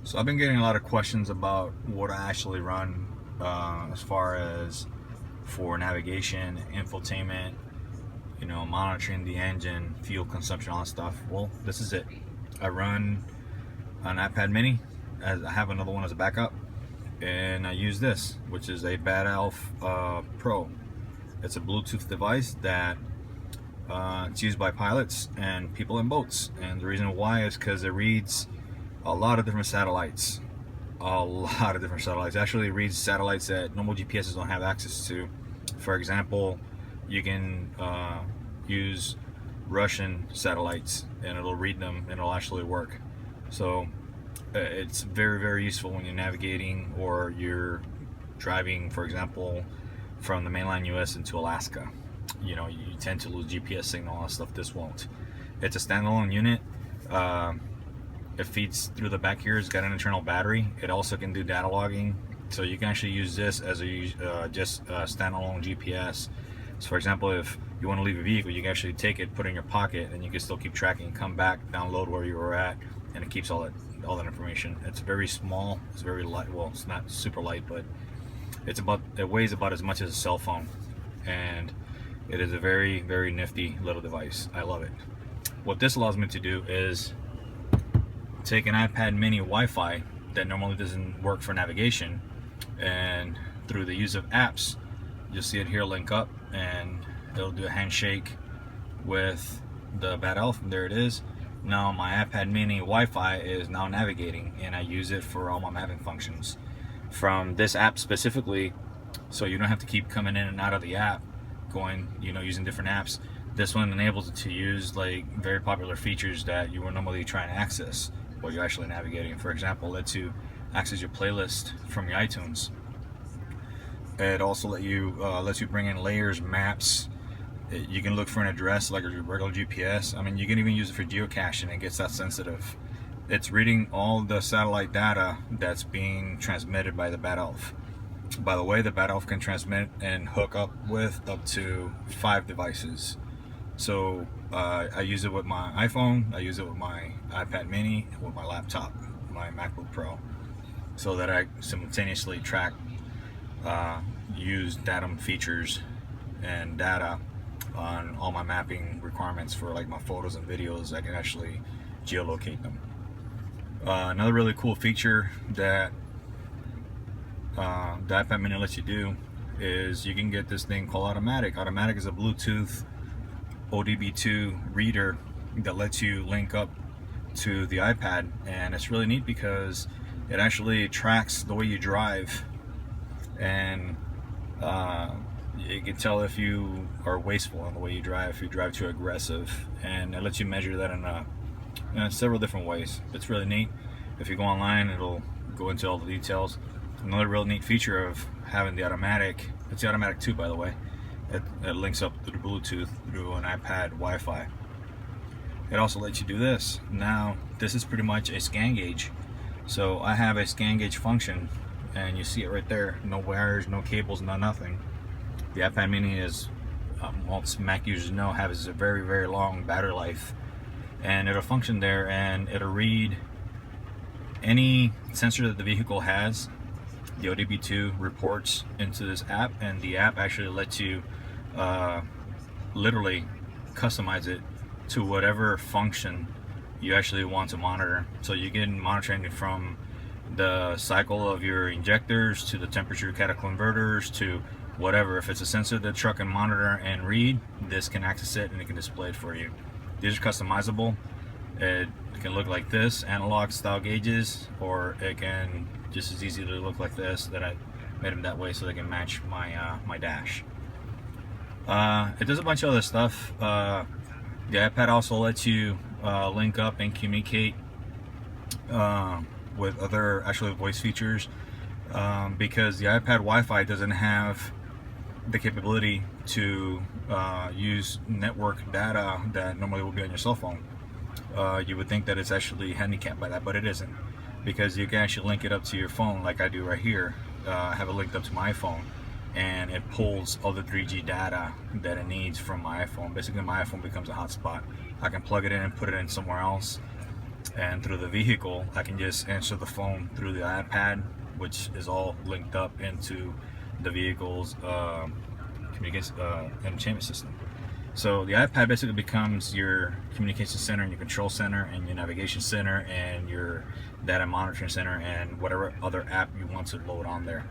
So I've been getting a lot of questions about what I actually run as far as for navigation, infotainment, monitoring the engine, fuel consumption, all that stuff. Well, this is it. I run an iPad mini, as I have another one as a backup, and I use this, which is a Bad Elf Pro. It's a Bluetooth device that it's used by pilots and people in boats, and the reason why is because it reads a lot of different satellites. Actually, it reads satellites that normal GPSs don't have access to. For example, you can use Russian satellites and it'll read them and it'll actually work. So it's very, very useful when you're navigating or you're driving, for example, from the mainland US into Alaska. You tend to lose GPS signal and stuff. This won't. It's a standalone unit. It feeds through the back here. It's got an internal battery. It also can do data logging, so you can actually use this as a just standalone GPS. So for example, if you want to leave a vehicle, you can actually take it, put it in your pocket, and you can still keep tracking, come back, download where you were at, and it keeps all that information. It's very small. It's very light. Well, it's not super light, but it weighs about as much as a cell phone, and it is a very, very nifty little device. I love it. What this allows me to do is take an iPad mini Wi-Fi that normally doesn't work for navigation, and through the use of apps, you'll see it here link up and it'll do a handshake with the Bad Elf, and there it is. Now my iPad mini Wi-Fi is now navigating, and I use it for all my mapping functions from this app specifically, so you don't have to keep coming in and out of the app, going using different apps. This one enables it to use like very popular features that you were normally trying to access while you're actually navigating. For example, lets you access your playlist from your iTunes. It also lets you bring in layers, maps. You can look for an address like a regular GPS. I mean, you can even use it for geocaching. It gets that sensitive. It's reading all the satellite data that's being transmitted by the Bad Elf. By the way, the Bad Elf can transmit and hook up with up to 5 devices. So I use it with my iPhone, I use it with my iPad mini, and with my laptop, my MacBook Pro, so that I simultaneously track, use datum features and data on all my mapping requirements for like my photos and videos. I can actually geolocate them. Another really cool feature that the iPad mini lets you do is you can get this thing called Automatic. Automatic is a Bluetooth ODB2 reader that lets you link up to the iPad, and it's really neat because it actually tracks the way you drive, and it can tell if you are wasteful in the way you drive, if you drive too aggressive, and it lets you measure that in several different ways. It's really neat. If you go online, it'll go into all the details. Another real neat feature of having the Automatic, it's the Automatic 2 by the way, it links up through Bluetooth through an iPad Wi-Fi. It also lets you do this. Now this is pretty much a scan gauge. So I have a scan gauge function, and you see it right there. No wires, no cables, no nothing. The iPad mini is, most Mac users know, has a very, very long battery life, and it'll function there, and it'll read any sensor that the vehicle has. The ODB2 reports into this app, and the app actually lets you literally customize it to whatever function you actually want to monitor. So you can monitoring it from the cycle of your injectors to the temperature converters to whatever. If it's a sensor the truck can monitor and read, this can access it and it can display it for you. These are customizable. It can look like this, analog style gauges, or it can just as easily look like this, that I made them that way so they can match my my dash. It does a bunch of other stuff. The iPad also lets you link up and communicate with other actually voice features, because the iPad Wi-Fi doesn't have the capability to use network data that normally would be on your cell phone. You would think that it's actually handicapped by that, but it isn't, because you can actually link it up to your phone like I do right here. I have it linked up to my iPhone, and it pulls all the 3G data that it needs from my iPhone. Basically my iPhone becomes a hotspot. I can plug it in and put it in somewhere else, And through the vehicle, I can just answer the phone through the iPad, which is all linked up into the vehicle's communication entertainment system. So the iPad basically becomes your communication center and your control center and your navigation center and your data monitoring center and whatever other app you want to load on there.